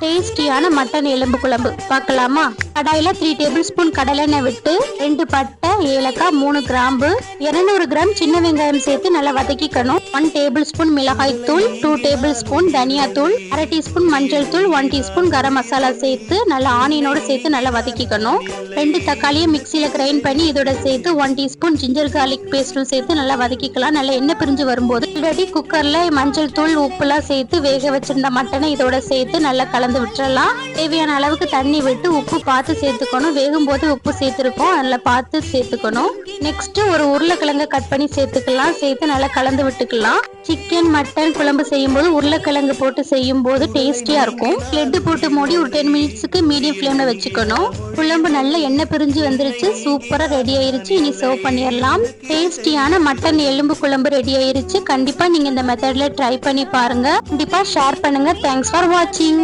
டேஸ்டியான மட்டன் எலும்பு குழம்பு பார்க்கலாமா? கடாயில 3 டேபிள் ஸ்பூன் கடலெண்ணெய் விட்டு 2 பட்டை, ஏலக்காய், 3 கிராம்பு, 200 கிராம் சின்ன வெங்காயம் சேர்த்து நல்லா வதக்கிக்கணும். 1 டேபிள் ஸ்பூன் மிளகாய் தூள், 2 டேபிள் ஸ்பூன் தனியா தூள், 1/2 டீஸ்பூன் மஞ்சள் தூள், 1 டீஸ்பூன் கரம் மசாலா சேர்த்து நல்லா ஆனியனோட சேர்த்து நல்லா வதக்கிக்கணும். 2 தக்காளியை மிக்சியில கிரைண்ட் பண்ணி இதோட சேர்த்து 1 டீஸ்பூன் ஜிஞ்சர் கார்லிக் பேஸ்டும் சேர்த்து நல்லா வதக்கிக்கலாம். நல்லா எண்ணெய் பிரிஞ்சு வரும்போது ஆல்ரெடி குக்கர்ல மஞ்சள் தூள், உப்புலாம் சேர்த்து வேக வச்சிருந்த மட்டனை இதோட சேர்த்து நல்லா கலந்து விட்டுறலாம். தேவையான அளவுக்கு தண்ணி விட்டு உப்பு பார்த்து சேர்த்துக்கணும். வேகும் போது உப்பு சேர்த்துருக்கோம், அதில் பார்த்து சேர்த்துக்கணும். நெக்ஸ்ட் ஒரு உருளைக்கிழங்கு கட் பண்ணி சேர்த்துக்கலாம். சேர்த்து நல்லா கலந்து விட்டுக்கலாம். சிக்கன் மட்டன் குழம்பு செய்யும் போது உருளைக்கிழங்கு போட்டு செய்யும் போது டேஸ்டியா இருக்கும். லெட்டு போட்டு மூடி ஒரு 10 மினிட்ஸ்க்கு மீடியம் ஃப்ளேம்ல வச்சுக்கணும். குழம்பு நல்ல எண்ணெய் பிரிஞ்சு வந்துருச்சு, சூப்பரா ரெடி ஆயிருச்சு. இனி சர்வ் பண்ணிடலாம். டேஸ்டியான மட்டன் எலும்பு குழம்பு ரெடி ஆயிருச்சு. கண்டிப்பா நீங்க இந்த மெத்தட்ல ட்ரை பண்ணி பாருங்க. கண்டிப்பா ஷேர் பண்ணுங்க. தேங்க்ஸ் ஃபார் வாட்சிங்.